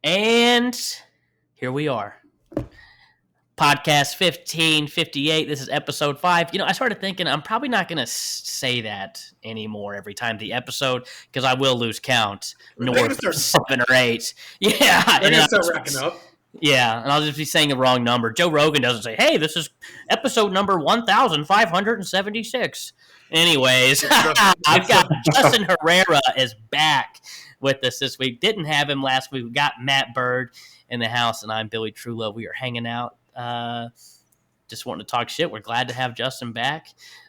And here we are. Podcast 1558. This is episode 5. I started thinking I'm probably not going to say that anymore every time the episode because I will lose count north of 7 or 8. Yeah. They're going to start racking up. Yeah, and I'll just be saying the wrong number. Joe Rogan doesn't say, hey, this is episode number 1576. Anyways, I've got Justin Herrera is back with us this week. Didn't have him last week. We got Matt Bird in the house, and I'm Billy Trullo. We are hanging out. Just wanting to talk shit. We're glad to have Justin back.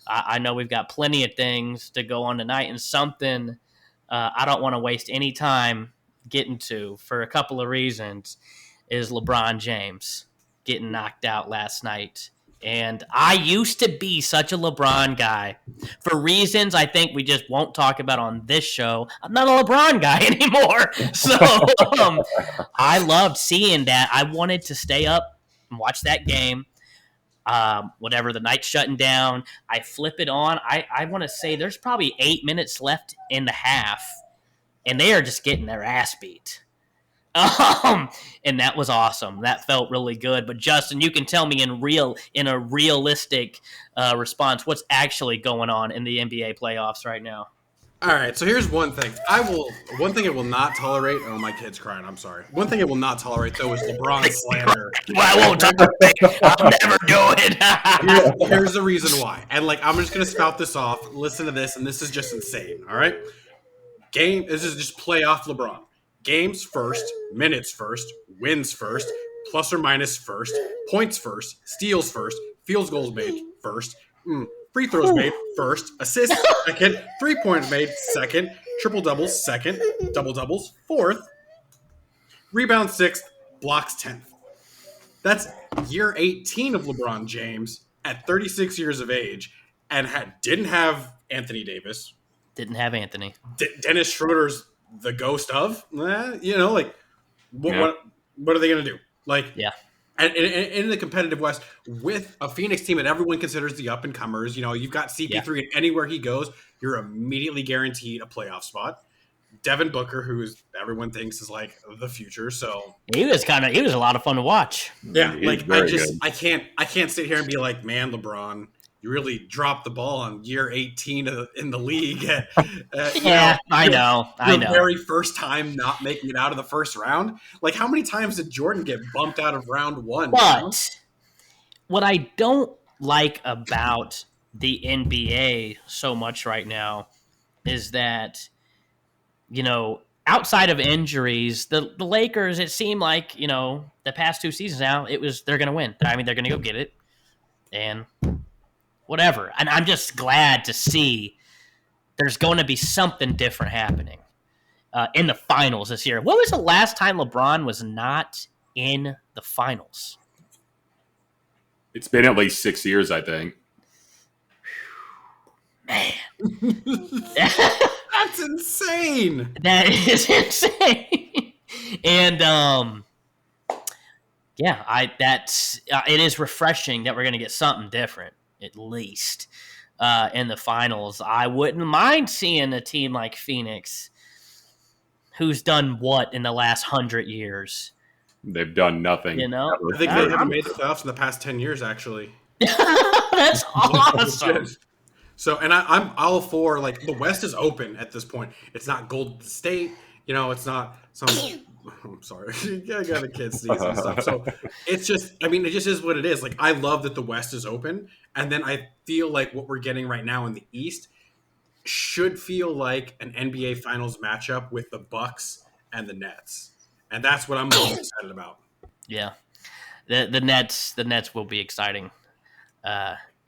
I know we've got plenty of things to go on tonight, and something I don't want to waste any time getting to for a couple of reasons is LeBron James getting knocked out last night. And I used to be such a LeBron guy. For reasons I think we just won't talk about on this show, I'm not a LeBron guy anymore. So I loved seeing that. I wanted to stay up and watch that game. Whatever, the night's shutting down. I flip it on. I want to say there's probably 8 minutes left in the half, and they are just getting their ass beat. And that was awesome. That felt really good. But Justin, you can tell me in a realistic response what's actually going on in the NBA playoffs right now. All right, so here's one thing. One thing it will not tolerate. Oh, my kid's crying. I'm sorry. One thing it will not tolerate though is LeBron slander. Well, I won't tolerate. I'll never do it. Here's the reason why. And I'm just gonna spout this off. Listen to this, and this is just insane. All right, this is just playoff LeBron. Games first, minutes first, wins first, plus or minus first, points first, steals first, field goals made first, free throws made first, assists second, 3 points made second, triple doubles second, double doubles fourth, rebound sixth, blocks 10th. That's year 18 of LeBron James at 36 years of age, and didn't have Anthony Davis. Didn't have Anthony. Dennis Schroeder's the ghost of, what are they going to do? And in the competitive West, with a Phoenix team that everyone considers the up-and-comers, you've got CP3, and anywhere he goes, you're immediately guaranteed a playoff spot. Devin Booker, who everyone thinks is like the future, so he was a lot of fun to watch. Yeah, I can't sit here and be like, man, LeBron, you really dropped the ball on year 18 in the league. I know. Very first time not making it out of the first round. Like, how many times did Jordan get bumped out of round one? But what I don't like about the NBA so much right now is that, outside of injuries, the Lakers, it seemed like, the past 2 seasons now, they're going to win. I mean, they're going to go get it. And whatever. And I'm just glad to see there's going to be something different happening in the finals this year. When was the last time LeBron was not in the finals? It's been at least 6 years, I think. Man. That's insane. That is insane. And it is refreshing that we're going to get something different. At least in the finals. I wouldn't mind seeing a team like Phoenix who's done what in the last 100 years? They've done nothing. I think they haven't made the playoffs in the past 10 years, actually. That's awesome. So, and I'm all for, the West is open at this point. It's not Golden State. It's not some... I'm sorry. I got a kid sneezing and stuff. So it's just, it just is what it is. I love that the West is open. And then I feel like what we're getting right now in the East should feel like an NBA Finals matchup with the Bucks and the Nets. And that's what I'm most excited about. Yeah. The Nets will be exciting.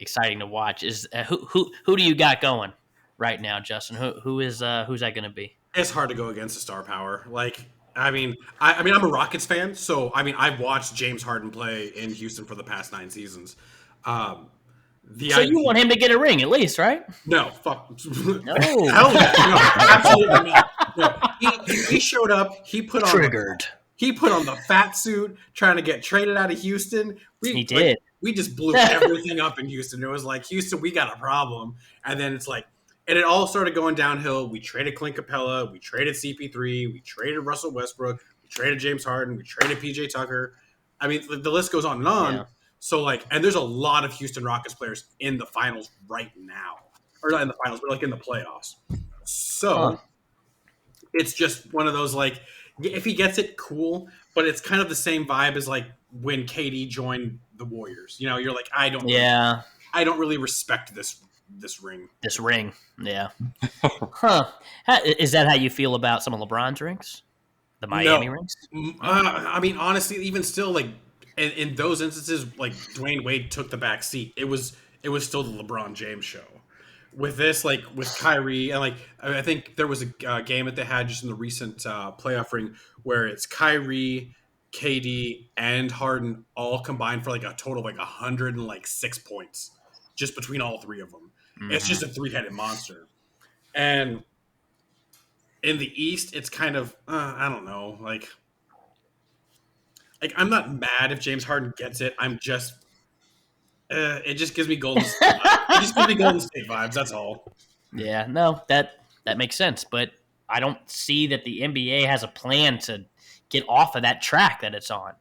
Exciting to watch. Is who do you got going right now, Justin? Who's that going to be? It's hard to go against the star power. I'm a Rockets fan, so I've watched James Harden play in Houston for the past 9 seasons. You want him to get a ring at least, right? No, fuck. No. Hell no, absolutely not. No. He showed up. He put on the fat suit, trying to get traded out of Houston. He did. We just blew everything up in Houston. It was like, Houston, we got a problem. And then it's like, and it all started going downhill. We traded Clint Capella. We traded CP3. We traded Russell Westbrook. We traded James Harden. We traded PJ Tucker. I mean, the list goes on and on. Yeah. So, like, and there's a lot of Houston Rockets players in the finals right now. Or not in the finals, but, like, in the playoffs. So, it's just one of those, like, if he gets it, cool. But it's kind of the same vibe as, like, when KD joined the Warriors. You know, you're like, I don't really respect this ring. This ring, yeah. Is that how you feel about some of LeBron's rings? The Miami rings? I mean, honestly, even still, like, in those instances, like, Dwayne Wade took the back seat. It was still the LeBron James show. With this, like, with Kyrie, and, like, I think there was a game that they had just in the recent playoff ring where it's Kyrie, KD, and Harden all combined for, like, a total of, like, 106 points just between all three of them. Mm-hmm. It's just a three-headed monster. And in the East, it's kind of, I don't know, like I'm not mad if James Harden gets it. I'm just, it just gives me Golden State vibes. It just gives me Golden State vibes, that's all. Yeah, no, that makes sense. But I don't see that the NBA has a plan to get off of that track that it's on.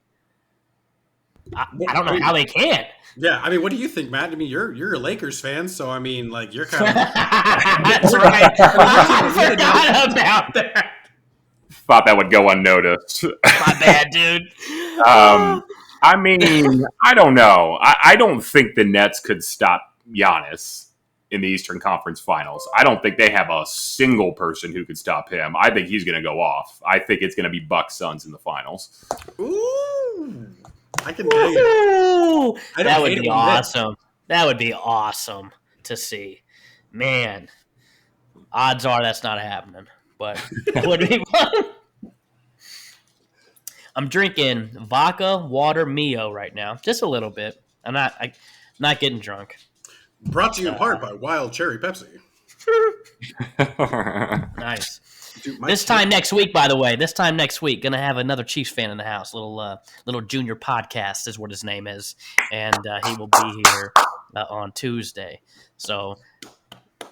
I don't know how they can. Yeah, I mean, what do you think, Matt? I mean, you're a Lakers fan, so I mean, like, you're kind of. That's right. I forgot about that. Thought that would go unnoticed. My bad, dude. I mean, I don't know. I don't think the Nets could stop Giannis in the Eastern Conference Finals. I don't think they have a single person who could stop him. I think he's going to go off. I think it's going to be Bucks Suns in the finals. Ooh. I can dig it. That would be awesome. That would be awesome to see. Man, odds are that's not happening, but it would be fun. I'm drinking vodka, water, Mio right now, just a little bit. I'm not getting drunk. Brought to you in part by Wild Cherry Pepsi. Nice. Dude, this time next week, by the way, gonna have another Chiefs fan in the house. Little junior podcast is what his name is, and he will be here on Tuesday. So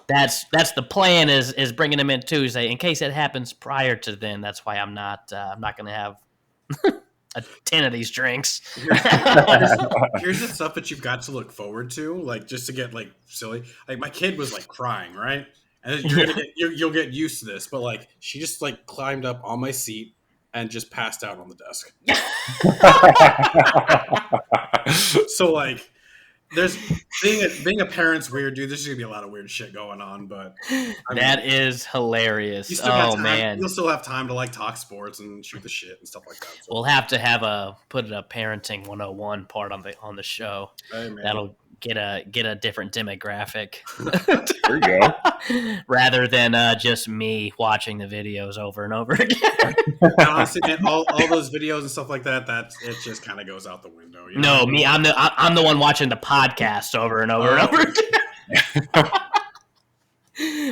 that's the plan is bringing him in Tuesday. In case it happens prior to then, that's why I'm not gonna have 10 of these drinks. Here's the stuff that you've got to look forward to, like, just to get, like, silly. Like, my kid was, like, crying, right? And you'll get used to this, but, like, she just, like, climbed up on my seat and just passed out on the desk. So, like, there's being a parent's weird, dude. There's gonna be a lot of weird shit going on, but that is hilarious. Man, you'll still have time to, like, talk sports and shoot the shit and stuff like that. So. We'll have to put a parenting 101 part on the show. Hey, man. That'll get a different demographic. There you go. Rather than just me watching the videos over and over again. Honestly, man, all those videos and stuff like that, it just kind of goes out the window. You know? No, me, I'm the one watching the podcast over and over and over again.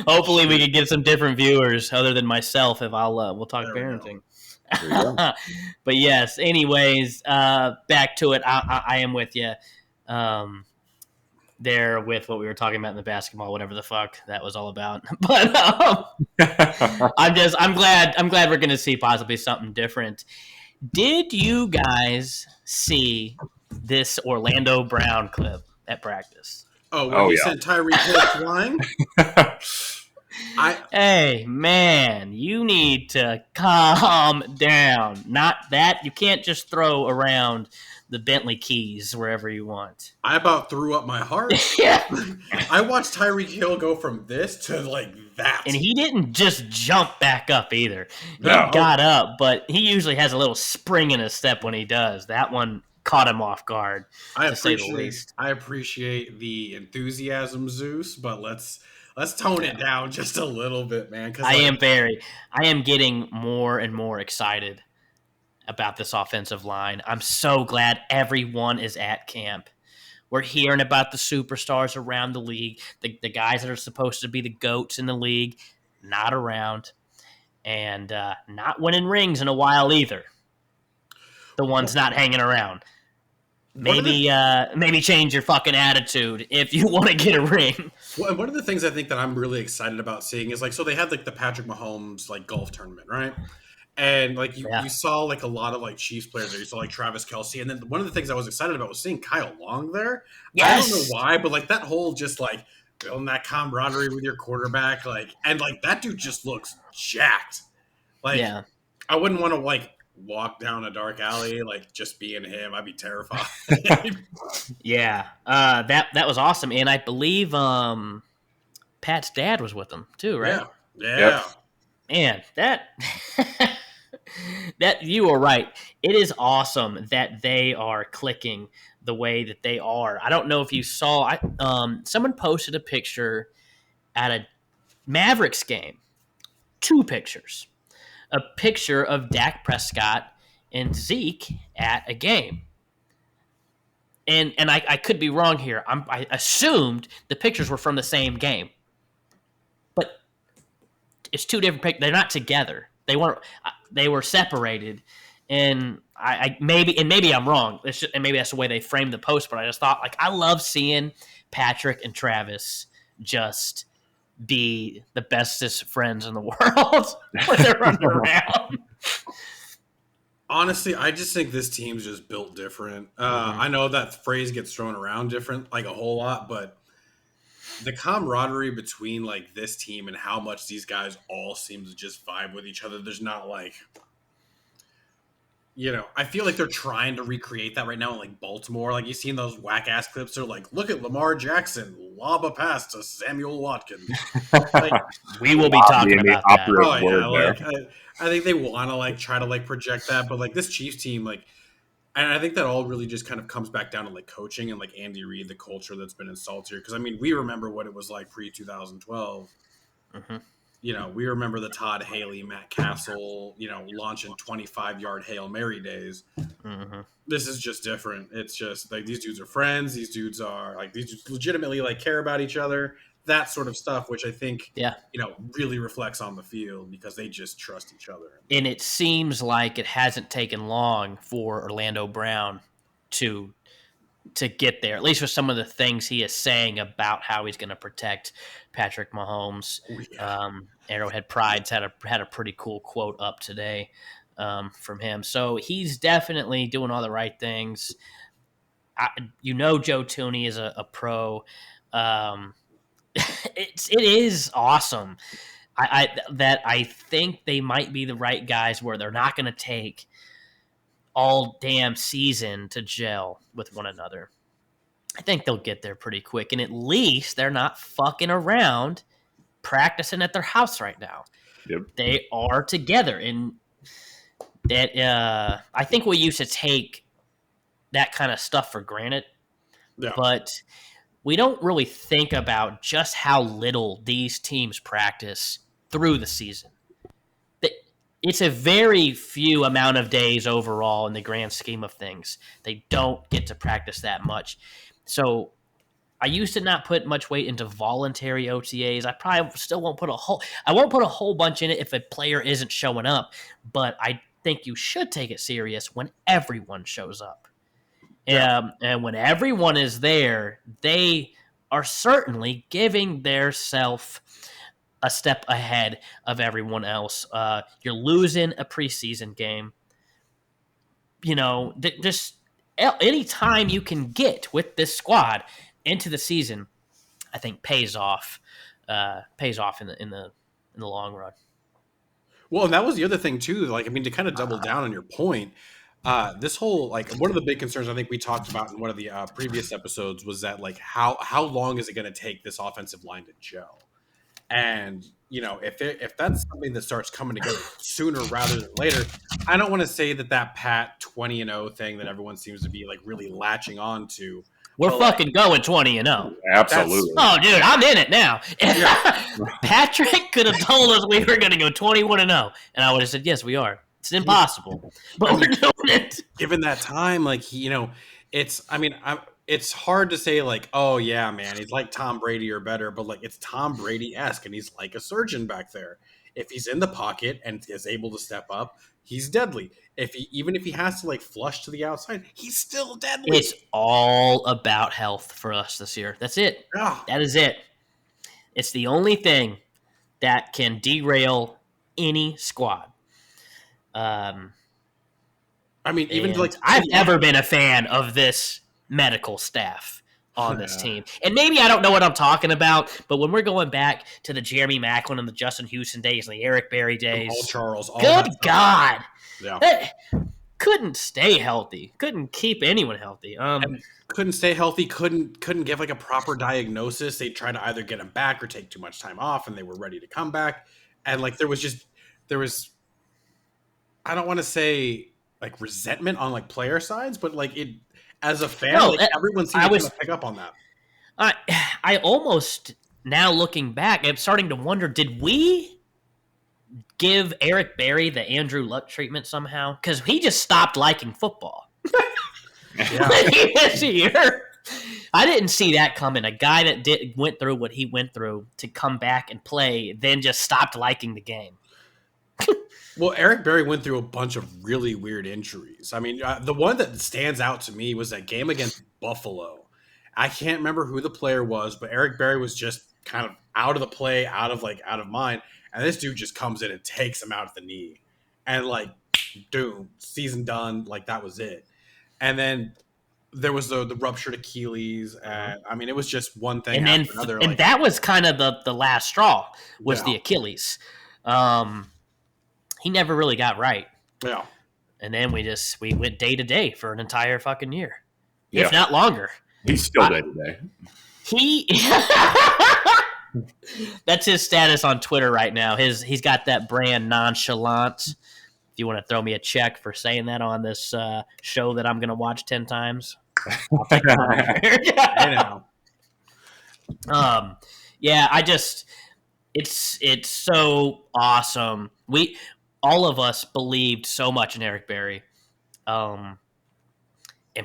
Hopefully, we can get some different viewers other than myself. If we'll talk parenting. But yes, anyways, back to it. I am with you. There with what we were talking about in the basketball, whatever the fuck that was all about. But I'm glad we're going to see possibly something different. Did you guys see this Orlando Brown clip at practice? Oh, yeah. Sent Tyreek Hill flying? Hey, man, you need to calm down. Not that. You can't just throw around the Bentley keys wherever you want. I about threw up my heart. Yeah. I watched Tyreek Hill go from this to, like, that. And he didn't just jump back up either. He got up, but he usually has a little spring in his step when he does. That one caught him off guard, to say the least. I appreciate the enthusiasm, Zeus, but let's tone it down just a little bit, man. I am getting more and more excited about this offensive line. I'm so glad everyone is at camp. We're hearing about the superstars around the league, the guys that are supposed to be the GOATs in the league, not around, and not winning rings in a while either. The ones not hanging around. Maybe change your fucking attitude if you want to get a ring. Well, and one of the things I think that I'm really excited about seeing is, like, so they had, like, the Patrick Mahomes, like, golf tournament, right? And like you, Yeah. you saw like a lot of like Chiefs players there. You saw like Travis Kelce, and then one of the things I was excited about was seeing Kyle Long there. I don't know Yes. why, but like that whole just like building that camaraderie with your quarterback, like and like that dude just looks jacked. Like Yeah. I wouldn't want to like walk down a dark alley like just being him. I'd be terrified. Yeah. That was awesome, and I believe Pat's dad was with him too, right? Yeah, yeah. Yep. Man, that that you are right. It is awesome that they are clicking the way that they are. I don't know if you saw. Someone posted a picture at a Mavericks game. Two pictures. A picture of Dak Prescott and Zeke at a game. And I could be wrong here. I assumed the pictures were from the same game, but it's two different pictures. They're not together. They weren't. They were separated, and maybe I'm wrong. And maybe that's the way they framed the post. But I just thought, like, I love seeing Patrick and Travis just be the bestest friends in the world when they're running around. Honestly, I just think this team's just built different. I know that phrase gets thrown around different, like a whole lot, but the camaraderie between like this team and how much these guys all seem to just vibe with each other. There's not like, I feel like they're trying to recreate that right now in like Baltimore. Like you've seen those whack ass clips. They're like, look at Lamar Jackson lob a pass to Samuel Watkins. Like, We will be talking about that. operative word like there. I think they want to like try to like project that, but like this Chiefs team, like, and I think that all really just kind of comes back down to like coaching and like Andy Reid, the culture that's been installed here. Because I mean, we remember what it was like pre 2012. We remember the Todd Haley, Matt Castle, launching 25-yard Hail Mary days. This is just different. It's just like these dudes are friends. These dudes legitimately like care about each other. That sort of stuff, which I think, really reflects on the field because they just trust each other. And it seems like it hasn't taken long for Orlando Brown to get there, at least with some of the things he is saying about how he's going to protect Patrick Mahomes. Oh, yeah. Arrowhead Pride's had a pretty cool quote up today from him. So he's definitely doing all the right things. Joe Tooney is a pro. It is awesome. I think they might be the right guys where they're not going to take all damn season to gel with one another. I think they'll get there pretty quick, and at least they're not fucking around practicing at their house right now. Yep. They are together, and that I think we used to take that kind of stuff for granted, but we don't really think about just how little these teams practice through the season. It's a very few amount of days overall in the grand scheme of things. They don't get to practice that much. So I used to not put much weight into voluntary OTAs. I probably still won't put a whole bunch in it if a player isn't showing up, but I think you should take it serious when everyone shows up. And when everyone is there, they are certainly giving their self a step ahead of everyone else. You're losing a preseason game. Just any time you can get with this squad into the season, I think pays off. Pays off in the long run. Well, and that was the other thing too. Like, I mean, to kind of double down on your point, this whole like one of the big concerns I think we talked about in one of the previous episodes was that like how long is it going to take this offensive line to gel? And if that's something that starts coming together sooner rather than later, I don't want to say that Pat 20-0 thing that everyone seems to be like really latching on to. We're fucking going 20-0. Absolutely. Oh, dude, I'm in it now. Patrick could have told us we were going to go 21-0, and I would have said, yes, we are. It's impossible, but we're doing it. Given that time, like it's hard to say like, oh yeah, man, he's like Tom Brady or better, but like it's Tom Brady-esque, and he's like a surgeon back there. If he's in the pocket and is able to step up, he's deadly. Even if he has to like flush to the outside, he's still deadly. It's all about health for us this year. That's it. Yeah. That is it. It's the only thing that can derail any squad. I mean, even like I've never been a fan of this medical staff on this team. And maybe I don't know what I'm talking about, but when we're going back to the Jeremy Maclin and the Justin Houston days and the Eric Berry days, all Charles, all good God, yeah, couldn't stay healthy, couldn't keep anyone healthy. Couldn't stay healthy, couldn't give like a proper diagnosis. They tried to either get him back or take too much time off, and they were ready to come back. And like there was I don't want to say like resentment on like player sides, but like it as a fan, like everyone seemed to pick up on that. I almost now looking back, I'm starting to wonder: did we give Eric Berry the Andrew Luck treatment somehow? Because he just stopped liking football. When he was here, I didn't see that coming. A guy that went through what he went through to come back and play, then just stopped liking the game. Well, Eric Berry went through a bunch of really weird injuries. I mean, the one that stands out to me was that game against Buffalo. I can't remember who the player was, but Eric Berry was just kind of out of the play, out of mind. And this dude just comes in and takes him out at the knee. And like, doom, season done. Like, that was it. And then there was the ruptured Achilles. And I mean, it was just one thing after another. And that was kind of the last straw was the Achilles. He never really got right. Yeah. And then we went day to day for an entire fucking year, if not longer. He's still day to day. That's his status on Twitter right now. He's got that brand nonchalant. If you want to throw me a check for saying that on this show that I'm going to watch 10 times, I'll take it. I know. Yeah, it's so awesome. All of us believed so much in Eric Berry. And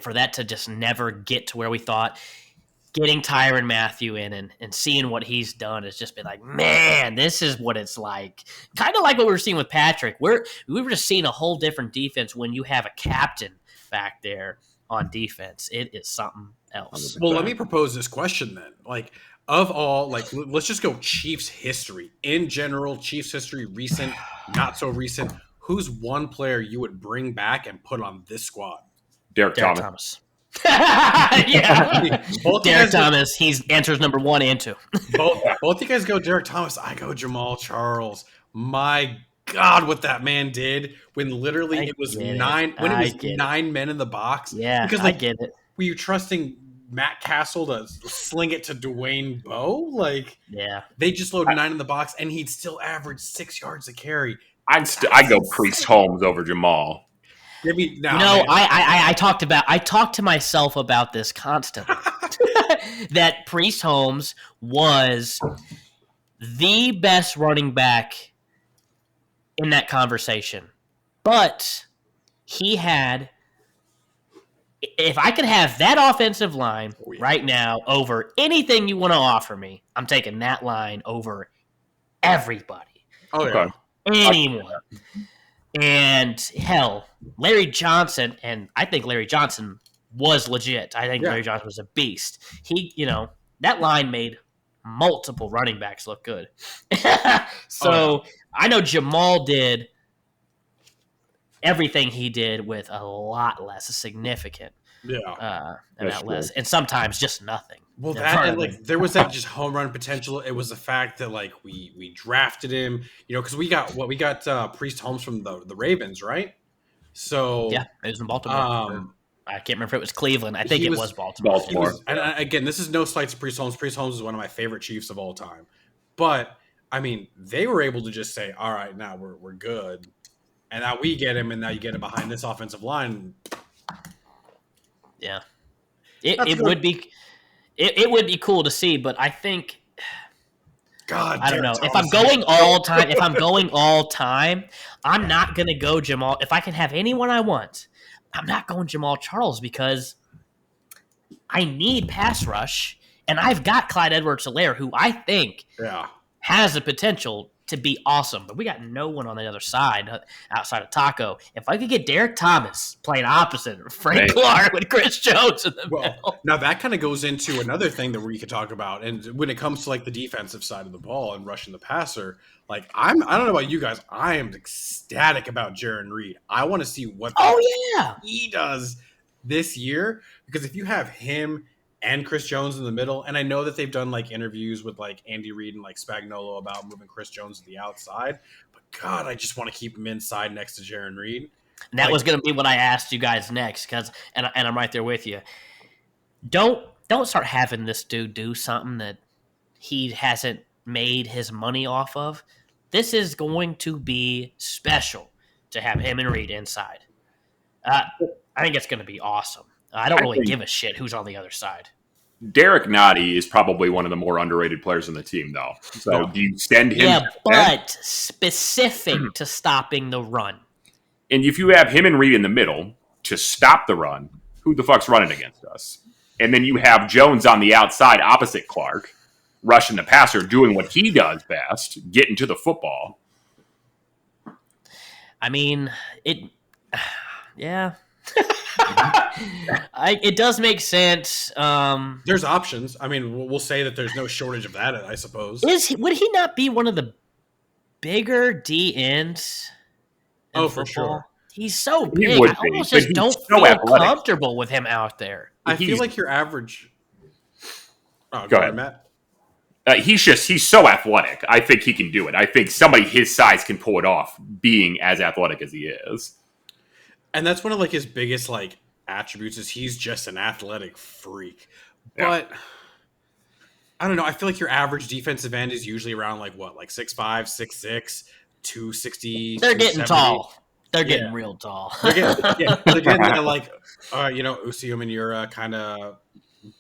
for that to just never get to where we thought, getting Tyrann Mathieu in and seeing what he's done has just been like, man, this is what it's like. Kind of like what we were seeing with Patrick. We were just seeing a whole different defense when you have a captain back there on defense. It is something else. Well, let me propose this question then. Like, of all, like, let's just go Chiefs history. In general, Chiefs history, recent, not so recent. Who's one player you would bring back and put on this squad? Derek Thomas. Yeah. Derek Thomas, he's answers number 1 and 2. Both you guys go Derek Thomas. I go Jamal Charles. My God, what that man did when literally it was 9 men in the box. Yeah, because I get it. Were you trusting Matt Castle to sling it to Dwayne Bowe? Like, yeah, they just loaded 9 in the box, and he'd still average 6 yards a carry. I'd go Priest Holmes over Jamal. I talked to myself about this constantly. That Priest Holmes was the best running back in that conversation, but he had. If I could have that offensive line right now over anything you want to offer me, I'm taking that line over everybody. Oh, yeah. Anyone. And hell, Larry Johnson, and I think Larry Johnson was legit. I think Larry Johnson was a beast. That line made multiple running backs look good. I know Jamal did everything he did with a lot less significant. And sometimes just nothing. Well, there was that just home run potential. It was the fact that like we drafted him, because we got Priest Holmes from the Ravens, right? So yeah, it was in Baltimore. I can't remember if it was Cleveland. I think it was Baltimore. And again, this is no slight to Priest Holmes. Priest Holmes is one of my favorite Chiefs of all time. But I mean, they were able to just say, "All right, now we're good," and now we get him, and now you get him behind this offensive line. Yeah, it would be. It would be cool to see, but I think, I don't know. If I'm going all time, I'm not going to go Jamal. If I can have anyone I want, I'm not going Jamal Charles because I need pass rush, and I've got Clyde Edwards-Helaire, who I think has the potential to be awesome, but we got no one on the other side outside of Taco. If I could get Derek Thomas playing opposite Frank Clark with Chris Jones in the middle. Now that kind of goes into another thing that we could talk about. And when it comes to like the defensive side of the ball and rushing the passer, like I don't know about you guys, I am ecstatic about Jaron Reed. I want to see what he does this year, because if you have him and Chris Jones in the middle, and I know that they've done like interviews with like Andy Reid and like Spagnuolo about moving Chris Jones to the outside, but God, I just want to keep him inside next to Jaron Reed. And that was going to be what I asked you guys next, because and I'm right there with you. Don't start having this dude do something that he hasn't made his money off of. This is going to be special to have him and Reed inside. I think it's going to be awesome. I don't really give a shit who's on the other side. Derek Nottie is probably one of the more underrated players on the team, though. So do you send him? Yeah, but specific to stopping the run. And if you have him and Reed in the middle to stop the run, who the fuck's running against us? And then you have Jones on the outside opposite Clark, rushing the passer, doing what he does best, getting to the football. I mean, yeah. It does make sense. There's options. I mean, we'll say that there's no shortage of that, I suppose. Would he not be one of the bigger D ends? Oh, for sure. He's so big. I almost just don't feel comfortable with him out there. I feel like your average. Oh, go ahead, Matt. He's so athletic. I think he can do it. I think somebody his size can pull it off, being as athletic as he is. And that's one of like his biggest like attributes is he's just an athletic freak. But I don't know. I feel like your average defensive end is usually around like what, like 6'5", 6'6", 260. They're getting tall. They're getting real tall. They're getting like, Usium and your kind of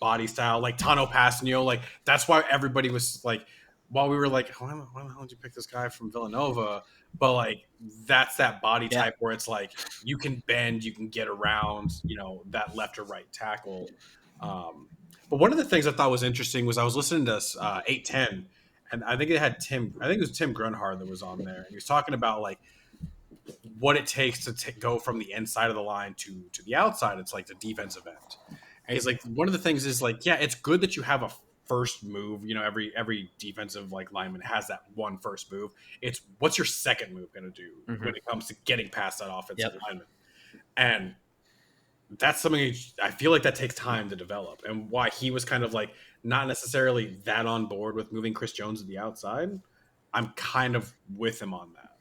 body style, like Tano Passanio. Like that's why everybody was like, while we were like, why the hell did you pick this guy from Villanova? But like that's that body type where it's like you can bend, you can get around, that left or right tackle. But one of the things I thought was interesting was I was listening to 810, and I think it had Tim. I think it was Tim Grunhard that was on there, and he was talking about like what it takes to go from the inside of the line to the outside. It's like the defensive end, and he's like, one of the things is like, yeah, it's good that you have a first move. Every defensive like lineman has that one first move. It's what's your second move going to do when it comes to getting past that offensive lineman, and that's something I feel like that takes time to develop, and why he was kind of like not necessarily that on board with moving Chris Jones to the outside. I'm kind of with him on that,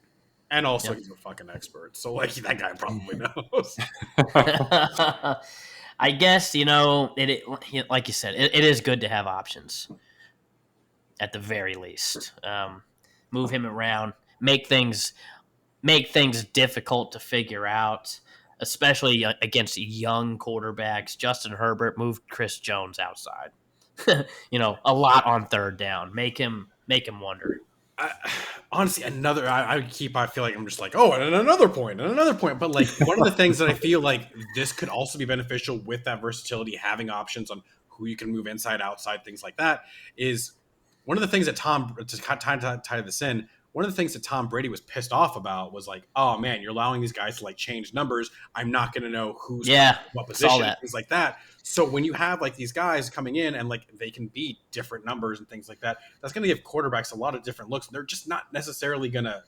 and also he's a fucking expert, so like that guy probably knows. I guess it like you said, it is good to have options at the very least. Move him around, make things difficult to figure out, especially against young quarterbacks. Justin Herbert moved Chris Jones outside, a lot on third down. Make him wonder. Honestly, I feel like I'm just like, and another point. But like one of the things that I feel like this could also be beneficial with that versatility, having options on who you can move inside, outside, things like that, is one of the things that tie this in. One of the things that Tom Brady was pissed off about was like, oh man, you're allowing these guys to like change numbers. I'm not going to know who's what position, things like that. So when you have like these guys coming in and like they can be different numbers and things like that, that's going to give quarterbacks a lot of different looks. They're just not necessarily going to,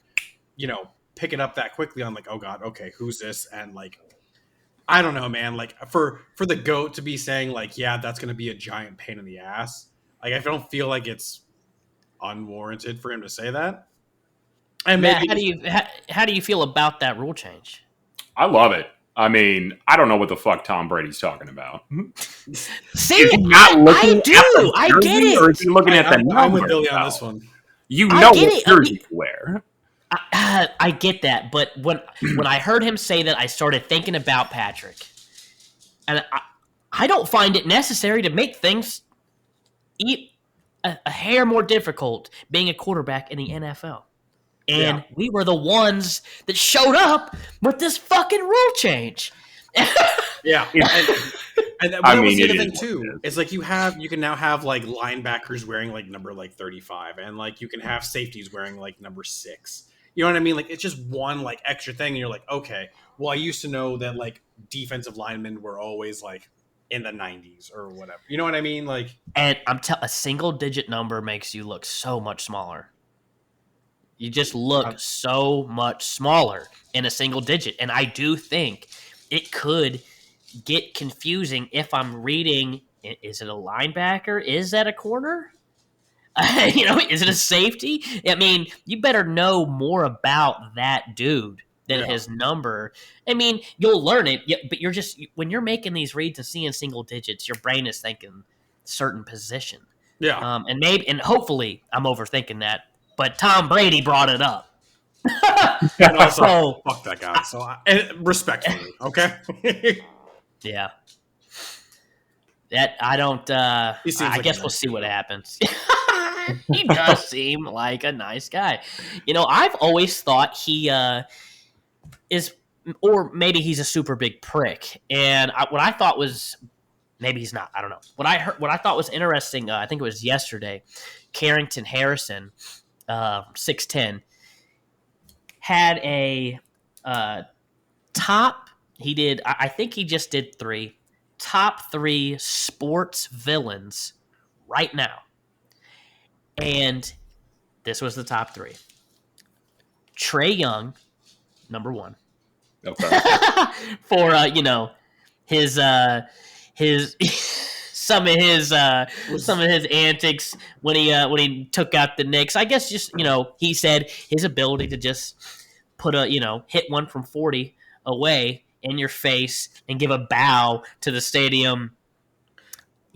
pick it up that quickly on like, oh God, okay, who's this? And like, I don't know, man. Like for the GOAT to be saying like, yeah, that's going to be a giant pain in the ass. Like I don't feel like it's unwarranted for him to say that. And Matt, how do you feel about that rule change? I love it. I mean, I don't know what the fuck Tom Brady's talking about. See, I do. I get it. Or is he looking at the numbers? I'm with Billy on this one. You know what jersey to wear. I get that, but when I heard him say that, I started thinking about Patrick, and I don't find it necessary to make things a hair more difficult being a quarterback in the NFL. And we were the ones that showed up with this fucking rule change. Yeah. And that, I that was mean, the it other is thing what too. it is. It's like you can now have like linebackers wearing like number like 35, and like you can have safeties wearing like number 6. You know what I mean? Like it's just one like extra thing, and you're like, okay, well, I used to know that like defensive linemen were always like in the 90s or whatever. You know what I mean? Like, And a single digit number makes you look so much smaller. You just look so much smaller in a single digit. And I do think it could get confusing if I'm reading, is it a linebacker? Is that a corner? Is it a safety? I mean, you better know more about that dude than Yeah. his number. I mean, you'll learn it, but you're just, when you're making these reads and seeing single digits, your brain is thinking certain position. yeah. And hopefully I'm overthinking that, but Tom Brady brought it up. And also, So, fuck that guy. So, and respectfully, okay. yeah. That I don't. He seems I like guess a we'll nice see dude, what though. happens. He does seem like a nice guy. I've always thought he is, or maybe he's a super big prick. And what I thought was, maybe he's not. I don't know. What I thought was interesting. I think it was yesterday. Carrington Harrison, 6'10", had a top. He did. I think he just did 3 top 3 sports villains right now. And this was the top 3. Trey Young, number 1. Okay. For his some of his antics when he took out the Knicks. I guess just he said his ability to just put hit one from 40 away in your face and give a bow to the stadium.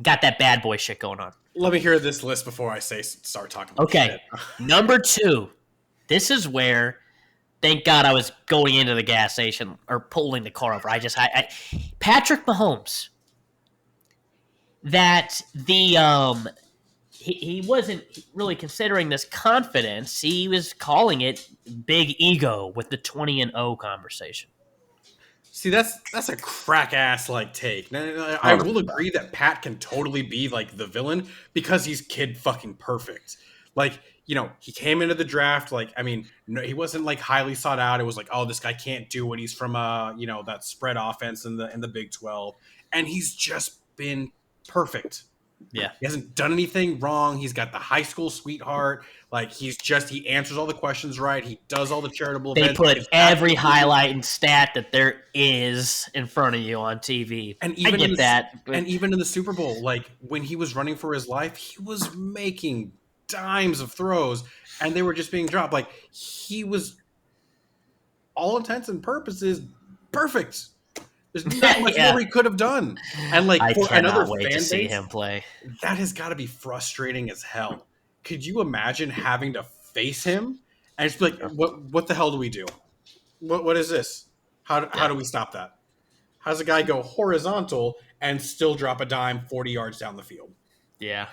Got that bad boy shit going on. Let me hear this list before I start talking about Okay, shit. number 2. This is where, thank God I was going into the gas station or pulling the car over. Patrick Mahomes. That he wasn't really considering this confidence. He was calling it big ego with the 20-0 conversation. See, that's a crack ass like take. Now, I will agree that Pat can totally be like the villain because he's kid fucking perfect. Like, he came into the draft like, I mean, no, he wasn't like highly sought out. It was like, oh, this guy can't do what he's from that spread offense in the Big 12, and he's just been perfect. Yeah. He hasn't done anything wrong. He's got the high school sweetheart. Like, he answers all the questions right. He does all the charitable They events. put every highlight and stat that there is in front of you on TV. And even I get that. And even in the Super Bowl, like when he was running for his life, he was making dimes of throws and they were just being dropped. Like, he was, all intents and purposes, perfect. There's not much more he could have done. And like, I for another cannot wait fan to see base, him play. that has got to be frustrating as hell. Could you imagine having to face him and just be like, what the hell do we do? What is this? How do we stop that? How does a guy go horizontal and still drop a dime 40 yards down the field? Yeah.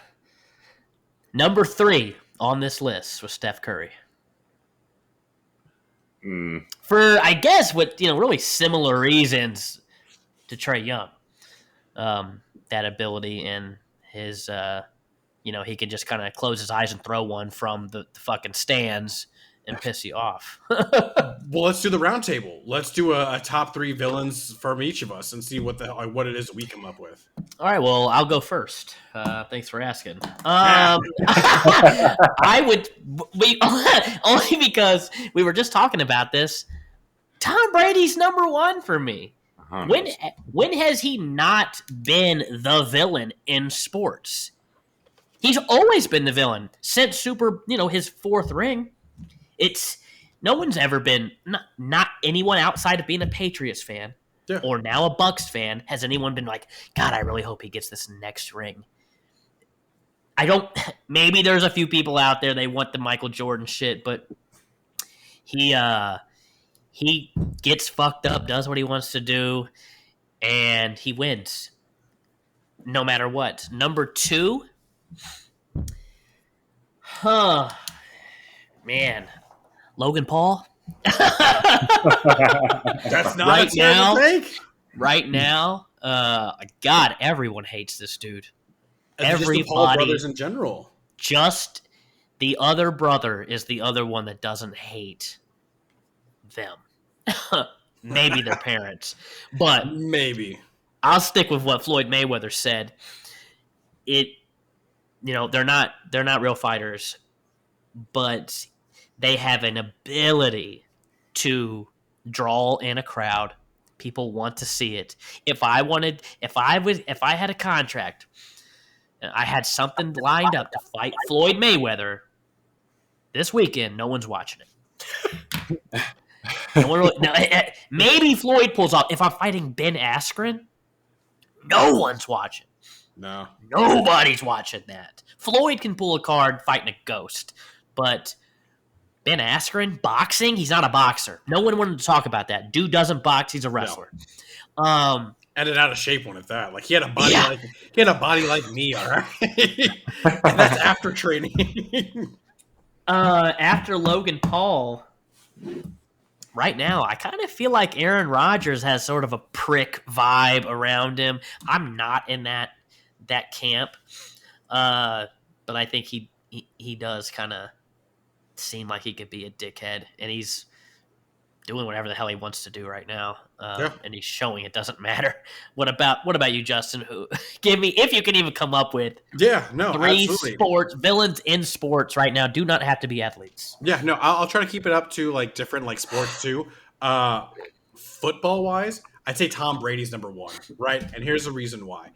Number 3 on this list was Steph Curry. For, I guess, what really similar reasons to Trey Young. That ability and his, he can just kind of close his eyes and throw one from the fucking stands and piss you off. Well, let's do the round table. Let's do a top 3 villains from each of us and see what it is we come up with. All right, well, I'll go first. Thanks for asking. I would, only because we were just talking about this. Tom Brady's number 1 for me. When has he not been the villain in sports? He's always been the villain since his 4th ring. It's no one's ever been, not anyone outside of being a Patriots fan or now a Bucks fan, has anyone been like, God, I really hope he gets this next ring. Maybe there's a few people out there, they want the Michael Jordan shit, but he gets fucked up, does what he wants to do, and he wins no matter what. Number 2, man, Logan Paul. That's not right a terrible take. Right now, God, everyone hates this dude. Just the Paul brothers in general. Just the other brother is the other one that doesn't hate them. Maybe their parents, but maybe I'll stick with what Floyd Mayweather said. They're not real fighters, but they have an ability to draw in a crowd. People want to see it. If I had a contract and I had something lined up to fight Floyd Mayweather this weekend, no one's watching it. Maybe Floyd pulls off. If I'm fighting Ben Askren, no one's watching. No. Nobody's watching that. Floyd can pull a card fighting a ghost, but Ben Askren, boxing, he's not a boxer. No one wanted to talk about that. Dude doesn't box, he's a wrestler. No. And an out of shape one at that. Like he had a body like me, all right? And that's after training. After Logan Paul, right now, I kind of feel like Aaron Rodgers has sort of a prick vibe around him. I'm not in that camp, but I think he does kind of seem like he could be a dickhead, and he's doing whatever the hell he wants to do right now, and he's showing it doesn't matter. What about you, Justin? Who give me, if you can even come up with three absolutely. sports villains in sports right now, do not have to be athletes. Yeah, no, I'll try to keep it up to like different like sports too. Football wise, I'd say Tom Brady's number one, right? And here's the reason why.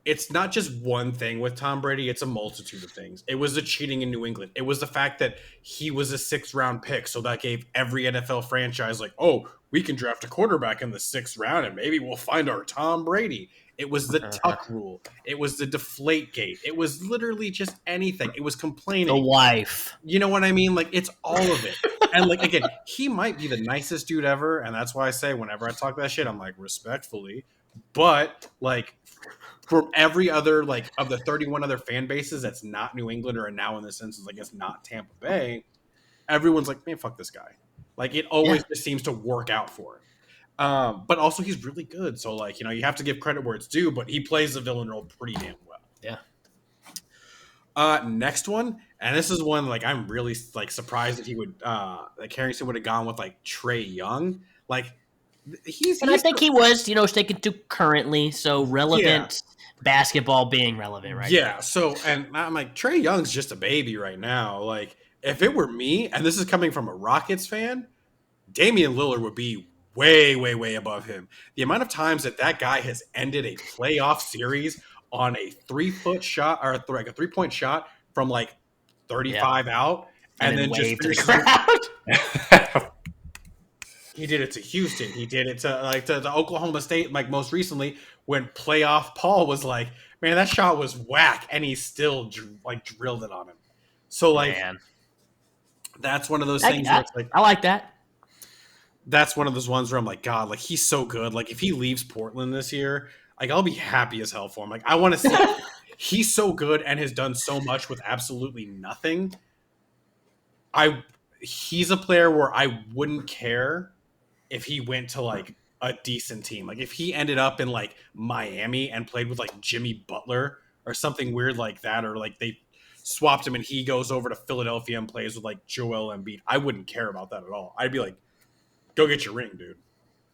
It's not just one thing with Tom Brady. It's a multitude of things. It was the cheating in New England. It was the fact that he was a 6th round pick. So that gave every NFL franchise like, oh, we can draft a quarterback in the 6th round and maybe we'll find our Tom Brady. It was the tuck rule. It was the deflate gate. It was literally just anything. It was complaining. The wife. You know what I mean? Like, it's all of it. And like, again, he might be the nicest dude ever. And that's why I say whenever I talk that shit, I'm like, respectfully. But like, from every other, like, of the 31 other fan bases that's not New England or now in this instance, I guess not Tampa Bay, everyone's like, man, fuck this guy. Like, it always just seems to work out for him. But also he's really good. So, like, you know, you have to give credit where it's due, but he plays the villain role pretty damn well. Yeah. Next one, and this is one, like, I'm really, like, surprised that he would, like, Harrison would have gone with, like, Trae Young. Like, I think he was, sticking to currently, so relevant basketball being relevant, right? Yeah, so, and I'm like, Trae Young's just a baby right now. Like, if it were me, and this is coming from a Rockets fan, Damian Lillard would be way, way, way above him. The amount of times that guy has ended a playoff series on a 3-foot shot, or like a 3-point shot from like 35 out, and then just to the crowd. He did it to Houston. He did it to Oklahoma State, like most recently when playoff Paul was like, man, that shot was whack, and he still like drilled it on him. So like, that's one of those things where it's like, I like that. That's one of those ones where I'm like, God, like he's so good. Like if he leaves Portland this year, like I'll be happy as hell for him. Like I want to see he's so good and has done so much with absolutely nothing. He's a player where I wouldn't care if he went to like a decent team. Like if he ended up in like Miami and played with like Jimmy Butler or something weird like that, or like they swapped him and he goes over to Philadelphia and plays with like Joel Embiid, I wouldn't care about that at all. I'd be like, go get your ring, dude.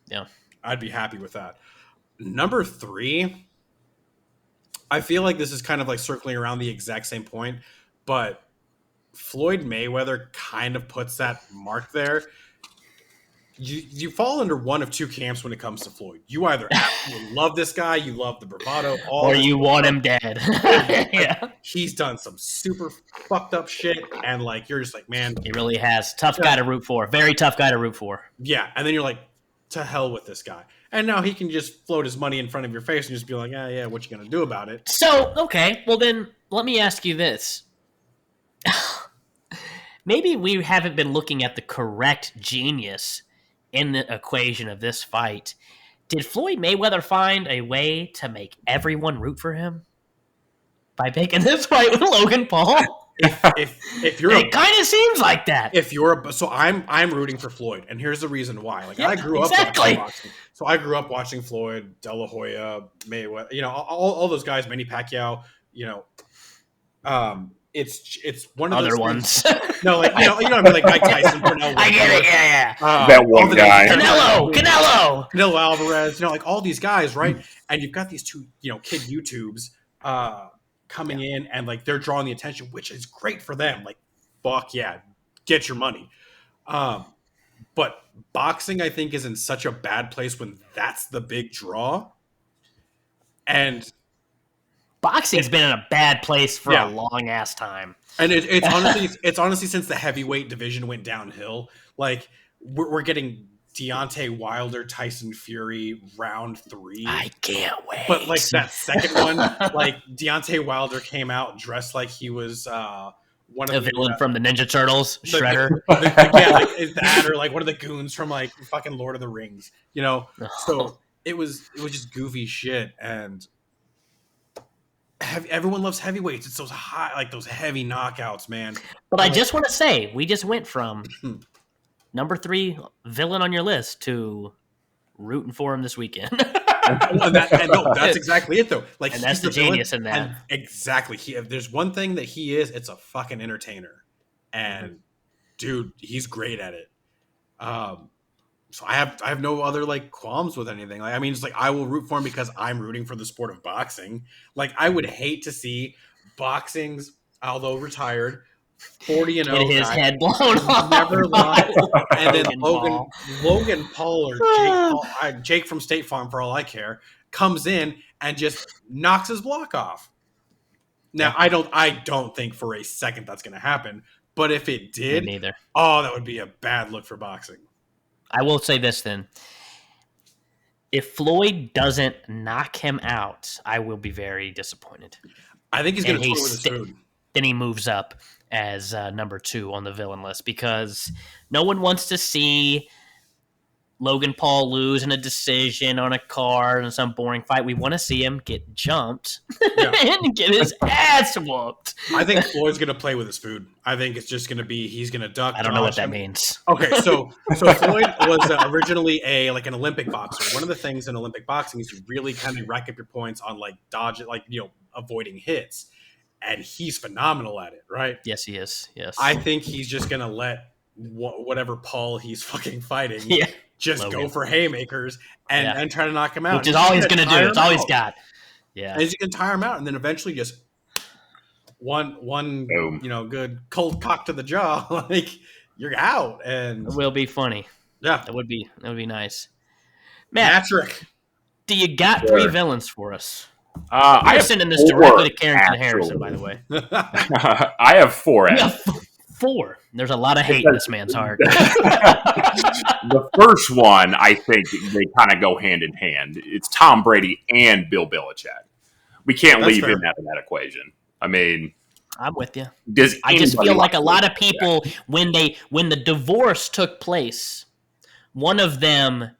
Yeah. I'd be happy with that. Number 3, I feel like this is kind of like circling around the exact same point, but Floyd Mayweather kind of puts that mark there. You fall under one of two camps when it comes to Floyd. You either absolutely love this guy, you love the bravado, or you want him dead. Yeah, he's done some super fucked up shit, and like you're just like, man, he really has. Tough guy to root for. Very tough guy to root for. Yeah, and then you're like, to hell with this guy. And now he can just float his money in front of your face and just be like, yeah, what you gonna do about it? So, okay, well then, let me ask you this. Maybe we haven't been looking at the correct genius in the equation of this fight. Did Floyd Mayweather find a way to make everyone root for him by making this fight with Logan Paul? If you're, it kind of seems like that. So I'm rooting for Floyd, and here's the reason why. Like I grew up watching boxing, So I grew up watching Floyd, De La Hoya, Mayweather, all those guys, Manny Pacquiao, it's one of Other those ones. things. No, like, what I mean, like Mike Tyson, Pernell I get it. Yeah. That one guy. Canelo. Alvarez, like all these guys, right? And you've got these two, kid YouTubes coming in, and like they're drawing the attention, which is great for them. Like, fuck yeah, get your money. But boxing, I think, is in such a bad place when that's the big draw. And boxing's been in a bad place for a long ass time. And it's honestly since the heavyweight division went downhill. Like we're getting Deontay Wilder, Tyson Fury, round 3. I can't wait. But like that second one, like Deontay Wilder came out dressed like he was one of the villain from the Ninja Turtles, Shredder. Like that, or like one of the goons from like fucking Lord of the Rings. So it was just goofy shit, and everyone loves heavyweights. It's those high, like those heavy knockouts, man. But I just want to say, we just went from number 3 villain on your list to rooting for him this weekend. That's exactly it, though. Like, and that's the genius in that. And exactly. If there's one thing that he is, it's a fucking entertainer. And dude, he's great at it. So I have no other like qualms with anything. Like, I mean, it's like I will root for him because I'm rooting for the sport of boxing. Like, I would hate to see boxing's, although retired, 40-0 get his head blown off. Never lied. And then Logan Paul or Jake from State Farm, for all I care, comes in and just knocks his block off. Now, I don't think for a second that's going to happen. But if it did, neither. Oh, that would be a bad look for boxing. I will say this then. If Floyd doesn't knock him out, I will be very disappointed. I think he's going to toy with his food. Then he moves up as number 2 on the villain list because no one wants to see Logan Paul lose in a decision on a card in some boring fight. We want to see him get jumped and get his ass whooped. I think Floyd's going to play with his food. I think it's just going to be he's going to duck. I don't know what that means. Okay, so Floyd was originally an Olympic boxer. One of the things in Olympic boxing is you really kind of rack up your points on like dodge, like avoiding hits. And he's phenomenal at it, right? Yes, he is. Yes. I think he's just going to let whatever Paul he's fucking fighting go for haymakers and try to knock him out. Which is all he's going to do. It's all he's got. Yeah. And he's going to tire him out and then eventually just one Boom. Good cold cock to the jaw. Like, you're out. And it will be funny. Yeah. That would be nice. Matt, Patrick, do you got 3 villains for us? I'm sending this directly to Carrington Harrison, by the way. I have 4. You have 4. There's a lot of hate in this man's heart. The first one, I think they kind of go hand in hand. It's Tom Brady and Bill Belichick. We can't leave him out of that equation. I mean, I'm with you. I just feel like a lot of people, when the divorce took place, one of them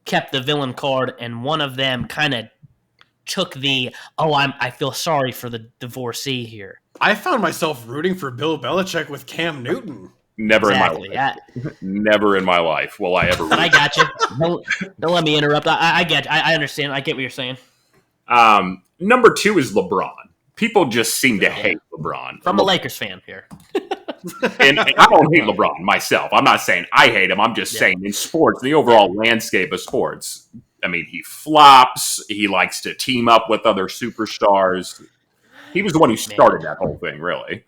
kept the villain card and one of them kind of took I feel sorry for the divorcee here. I found myself rooting for Bill Belichick with Cam Newton. Never in my life. Never in my life will I ever. But I got you. Don't let me interrupt. I understand. I get what you're saying. Number 2 is LeBron. People just seem to hate LeBron. From a Lakers fan here. And I don't hate LeBron myself. I'm not saying I hate him. I'm just saying in sports, the overall landscape of sports, I mean, he flops. He likes to team up with other superstars. He was the one who started that whole thing, really.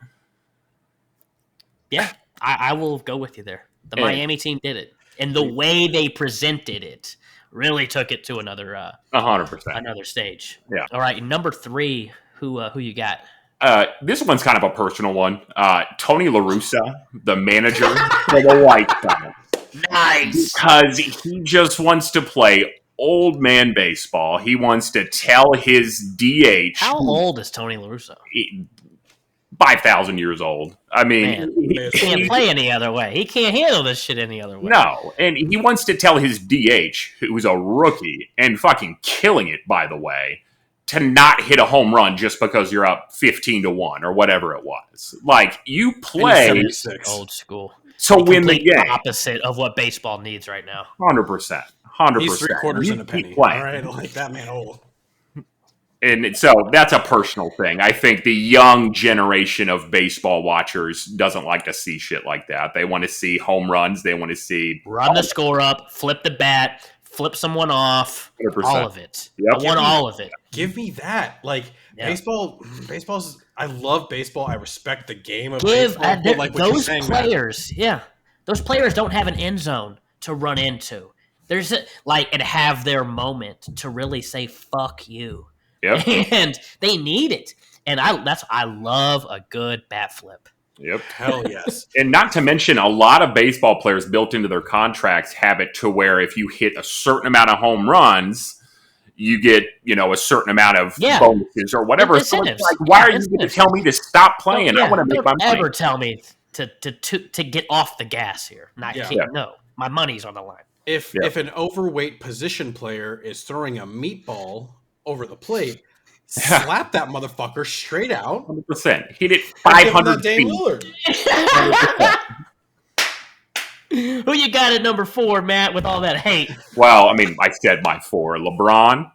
Yeah, I will go with you there. The Miami team did it. And the way they presented it really took it to another 100%. Another stage. Yeah. All right, number 3, who you got? This one's kind of a personal one. Tony La Russa, the manager for the White Sox. Nice. Because he just wants to play old man baseball. He wants to tell his DH. How old is Tony La Russa? 5,000 years old. I mean, he can't play any other way. He can't handle this shit any other way. No, and he wants to tell his DH, who's a rookie and fucking killing it, by the way, to not hit a home run just because you're up 15-1 or whatever it was. Like, you play old school. to win the game. Opposite of what baseball needs right now. 100%. He's 3/4 in a penny. All right, like that man old. And so that's a personal thing. I think the young generation of baseball watchers doesn't like to see shit like that. They want to see home runs. They want to see run the score up, flip the bat, flip someone off, 100%. all of it. Yep. I want all of it. Give me that. Like baseball's. I love baseball. I respect the game of baseball. But like those players, those players don't have an end zone to run into. There's and have their moment to really say fuck you. Yep. And they need it. And I love a good bat flip. Yep. Hell yes. And not to mention, a lot of baseball players built into their contracts have it to where if you hit a certain amount of home runs, you get, a certain amount of bonuses or whatever. So it's like, why are you going to tell me to stop playing? I want to make my money. Ever tell me to get off the gas here? No, my money's on the line. If an overweight position player is throwing a meatball over the plate, slap that motherfucker straight out. 100%. Hit it 500 Damian feet. Lillard. Who you got at number 4, Matt, with all that hate? Well, I said my 4. LeBron,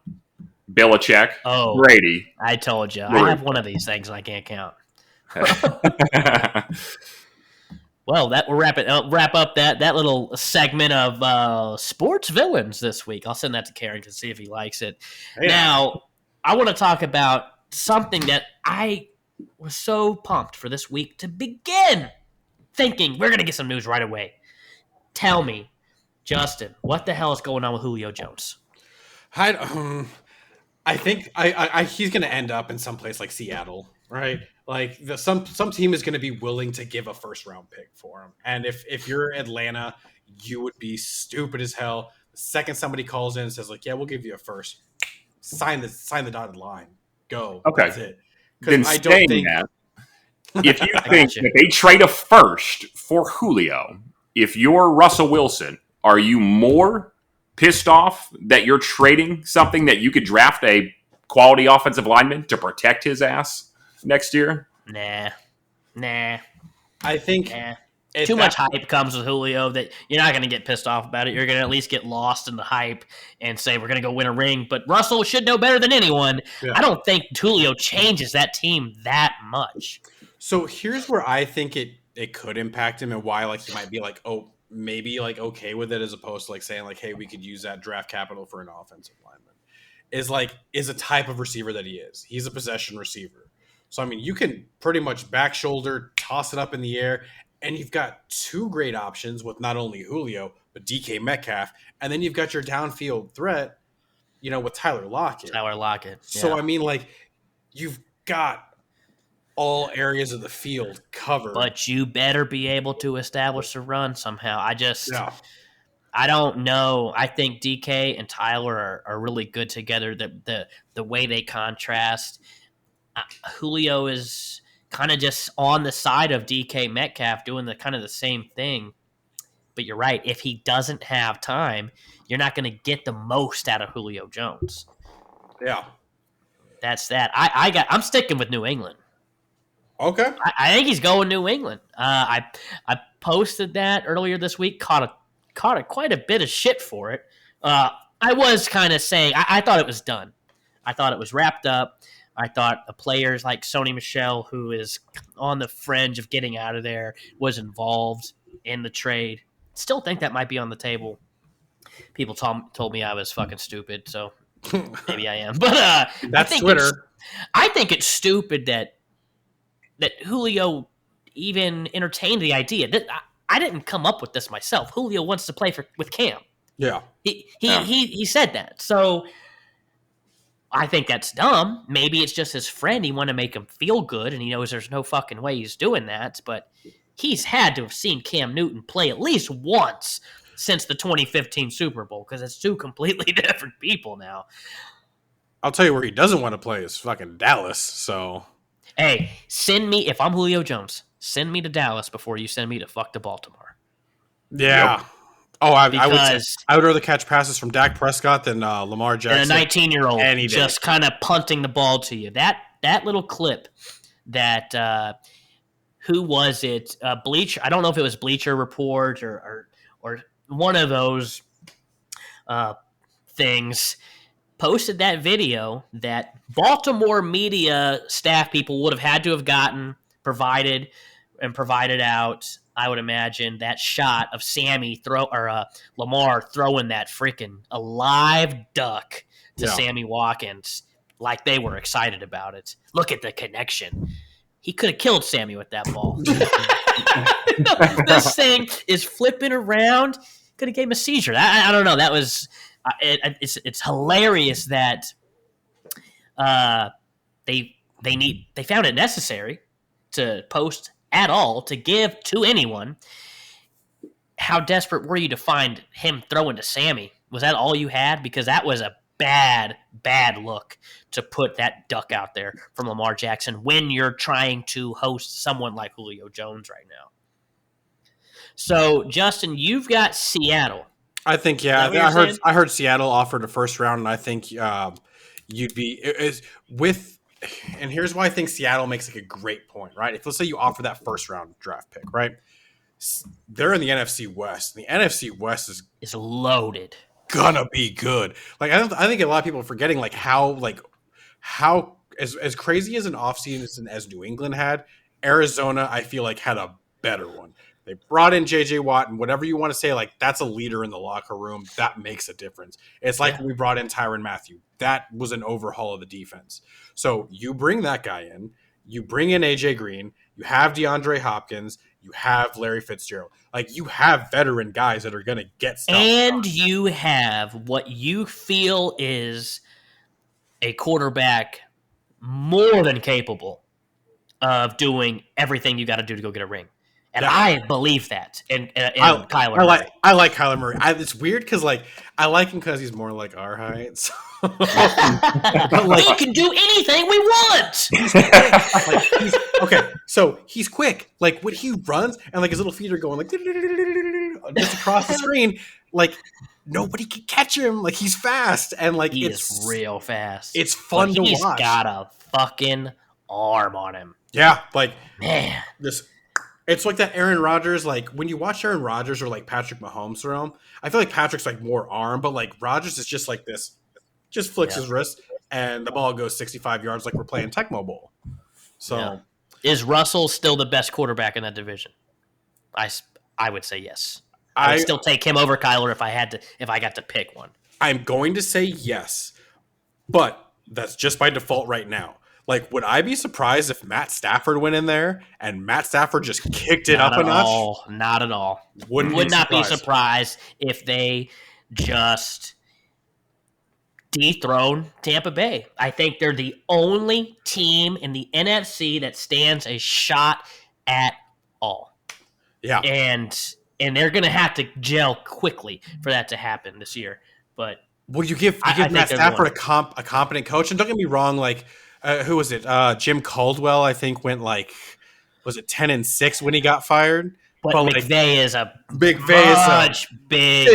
Belichick, Brady. I told you. I have one of these things and I can't count. Well, that will wrap up that little segment of sports villains this week. I'll send that to Carrington, see if he likes it. Yeah. Now, I want to talk about something that I was so pumped for this week to begin thinking we're going to get some news right away. Tell me, Justin, what the hell is going on with Julio Jones? I think he's going to end up in some place like Seattle, right? Like some team is going to be willing to give a first round pick for him. And if you're Atlanta, you would be stupid as hell. The second somebody calls in and says like, yeah, we'll give you a first, sign the dotted line. Go. Okay. That's it. Then I don't think that, if you think that they trade a first for Julio, if you're Russell Wilson, are you more pissed off that you're trading something that you could draft a quality offensive lineman to protect his ass next year? Nah. I think too much hype comes with Julio that you're not going to get pissed off about it. You're going to at least get lost in the hype and say we're going to go win a ring. But Russell should know better than anyone. Yeah. I don't think Julio changes that team that much. So here's where I think it could impact him and why like he might be like, oh, maybe like okay with it as opposed to like saying like, hey, we could use that draft capital for an offensive lineman. Is a type of receiver that he is. He's a possession receiver. So, you can pretty much back shoulder, toss it up in the air, and you've got two great options with not only Julio, but DK Metcalf. And then you've got your downfield threat, with Tyler Lockett. Yeah. So, you've got all areas of the field covered. But you better be able to establish a run somehow. I don't know. I think DK and Tyler are really good together. The way they contrast. Julio is kind of just on the side of DK Metcalf doing the kind of the same thing. But you're right. If he doesn't have time, you're not going to get the most out of Julio Jones. Yeah. That's that. I'm sticking with New England. Okay. I think he's going New England. I posted that earlier this week, caught quite a bit of shit for it. I was kind of saying I thought it was done. I thought it was wrapped up. I thought the players like Sony Michel, who is on the fringe of getting out of there, was involved in the trade. Still think that might be on the table. People told me I was fucking stupid, so maybe I am. But that's Twitter. I think it's stupid that Julio even entertained the idea. I didn't come up with this myself. Julio wants to play with Cam. Yeah. He said that. So I think that's dumb. Maybe it's just his friend. He wanted to make him feel good, and he knows there's no fucking way he's doing that. But he's had to have seen Cam Newton play at least once since the 2015 Super Bowl, because it's two completely different people now. I'll tell you where he doesn't want to play is fucking Dallas. So, hey, send me, if I'm Julio Jones, send me to Dallas before you send me to fuck to Baltimore. Yeah. Yep. Oh, I would rather catch passes from Dak Prescott than Lamar Jackson. And a 19-year-old just kind of punting the ball to you. That little clip that who was it? Bleacher. I don't know if it was Bleacher Report or one of those things posted that video that Baltimore media staff people would have had to have gotten provided out. I would imagine that shot of Lamar throwing that freaking alive duck to Sammy Watkins, like they were excited about it. Look at the connection. He could have killed Sammy with that ball. This thing is flipping around. Could have gave him a seizure. I don't know. That was it's hilarious that they found it necessary to post at all, to give to anyone. How desperate were you to find him throwing to Sammy? Was that all you had? Because that was a bad look to put that duck out there from Lamar Jackson when you're trying to host someone like Julio Jones right now. So, Justin, you've got Seattle. I think, I heard Seattle offered a first round, and I think you'd be and here's why I think Seattle makes like a great point, right? If let's say you offer that first round draft pick, right? They're in the NFC West. The NFC West is loaded. Gonna be good. Like I think a lot of people are forgetting how as crazy as an offseason as New England had, Arizona I feel like had a better one. They brought in JJ Watt, and whatever you want to say, like that's a leader in the locker room. That makes a difference. It's like when we brought in Tyrann Mathieu. That was an overhaul of the defense. So you bring that guy in, you bring in AJ Green, you have DeAndre Hopkins, you have Larry Fitzgerald. Like you have veteran guys that are going to get stuff. And you have what you feel is a quarterback more than capable of doing everything you got to do to go get a ring. And I believe that in Kyler Murray. I like Kyler Murray. It's weird because I like him because he's more like our height. So. We can do anything we want. Okay, so he's quick. Like when he runs and like his little feet are going like just across the screen, like nobody can catch him. Like he's fast and like it's real fast. It's fun to watch. He's got a fucking arm on him. Yeah, like man, it's like that Aaron Rodgers, like when you watch Aaron Rodgers or like Patrick Mahomes throw him, I feel like Patrick's like more arm, but like Rodgers is just like this, just flicks his wrist and the ball goes 65 yards like we're playing Tecmo Bowl. So is Russell still the best quarterback in that division? I would say yes. I would still take him over Kyler if I got to pick one. I'm going to say yes, but that's just by default right now. Like, would I be surprised if Matt Stafford went in there and Matt Stafford just kicked it up a notch? Not at all. Would not be surprised if they just dethrone Tampa Bay. I think they're the only team in the NFC that stands a shot at all. Yeah. And they're going to have to gel quickly for that to happen this year. But you give Matt Stafford a competent coach, and don't get me wrong, like who was it? Jim Caldwell, I think, went was it 10-6 when he got fired? But McVay is a big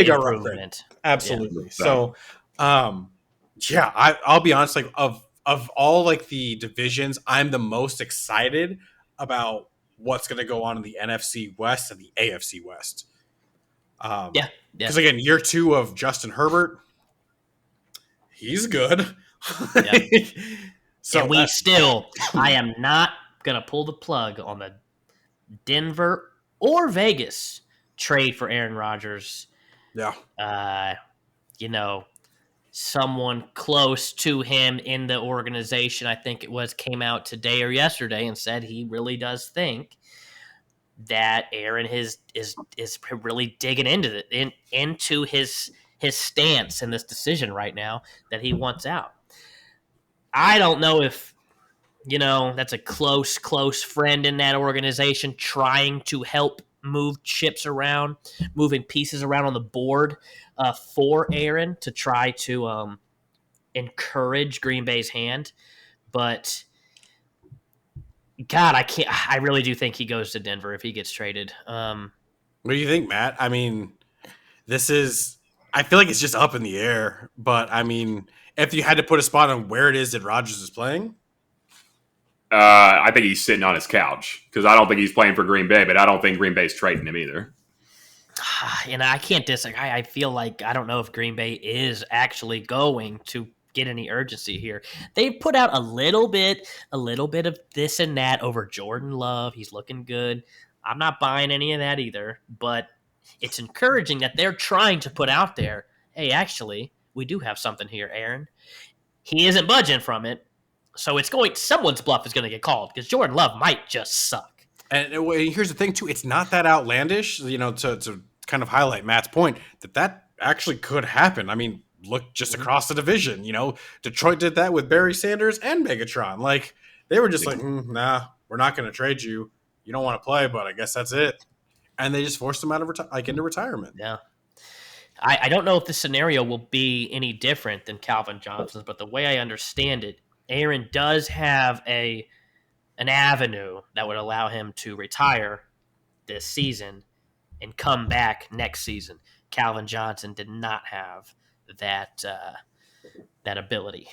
improvement. Absolutely. Yeah. So, I'll be honest. Like of all like the divisions, I'm the most excited about what's going to go on in the NFC West and the AFC West. Because again, year 2 of Justin Herbert, he's good. Yeah. So and I am not going to pull the plug on the Denver or Vegas trade for Aaron Rodgers. Yeah. Someone close to him in the organization, I think it came out today or yesterday and said he really does think that Aaron is really digging into his stance in this decision right now that he wants out. I don't know if, that's a close friend in that organization trying to help move chips around, moving pieces around on the board for Aaron to try to encourage Green Bay's hand. But, God, I really do think he goes to Denver if he gets traded. What do you think, Matt? I mean, I feel like it's just up in the air. But, I mean, if you had to put a spot on where it is that Rodgers is playing? I think he's sitting on his couch because I don't think he's playing for Green Bay, but I don't think Green Bay's trading him either. And I can't disagree. I feel like I don't know if Green Bay is actually going to get any urgency here. They put out a little bit of this and that over Jordan Love. He's looking good. I'm not buying any of that either, but it's encouraging that they're trying to put out there, hey, actually, we do have something here, Aaron. He isn't budging from it, so someone's bluff is going to get called because Jordan Love might just suck. And here's the thing, too. It's not that outlandish, to kind of highlight Matt's point, that actually could happen. I mean, look just across the division. Detroit did that with Barry Sanders and Megatron. Like, they were just like, nah, we're not going to trade you. You don't want to play, but I guess that's it. And they just forced him out of into retirement. Yeah. I don't know if this scenario will be any different than Calvin Johnson's, but the way I understand it, Aaron does have an avenue that would allow him to retire this season and come back next season. Calvin Johnson did not have that ability.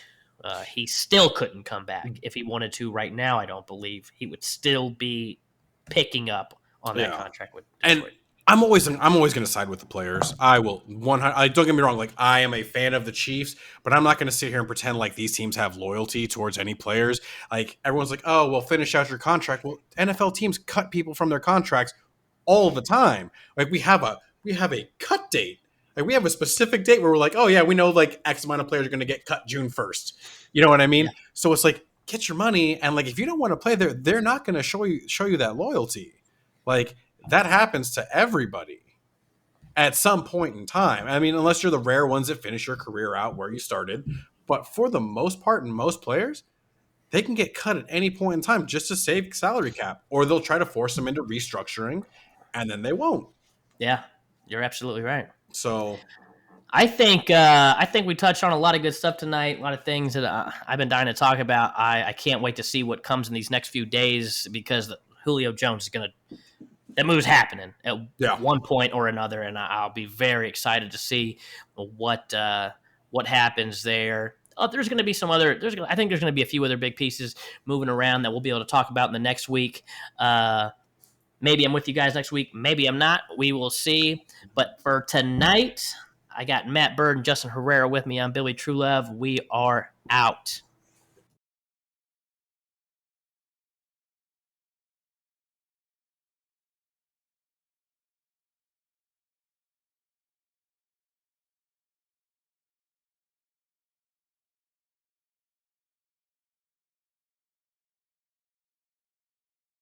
He still couldn't come back if he wanted to right now. I don't believe he would still be picking up on that contract with Detroit. And I'm always going to side with the players. I will 100. Don't get me wrong. Like, I am a fan of the Chiefs, but I'm not going to sit here and pretend like these teams have loyalty towards any players. Like, everyone's like, oh, well, finish out your contract. Well, NFL teams cut people from their contracts all the time. Like, we have a cut date. Like, we have a specific date where we're like, oh yeah, we know like X amount of players are going to get cut June 1st. You know what I mean? Yeah. So it's like, get your money, and like, if you don't want to play there, they're not going to show you that loyalty. Like, that happens to everybody at some point in time. I mean, unless you're the rare ones that finish your career out where you started. But for the most part, and most players, they can get cut at any point in time just to save salary cap, or they'll try to force them into restructuring, and then they won't. Yeah, you're absolutely right. So I think we touched on a lot of good stuff tonight, a lot of things that I've been dying to talk about. I can't wait to see what comes in these next few days because Julio Jones is going to – that move's happening at one point or another, and I'll be very excited to see what happens there. There's going to be I think there's going to be a few other big pieces moving around that we'll be able to talk about in the next week. Maybe I'm with you guys next week. Maybe I'm not. We will see. But for tonight, I got Matt Bird and Justin Herrera with me. I'm Billy Truelove. We are out.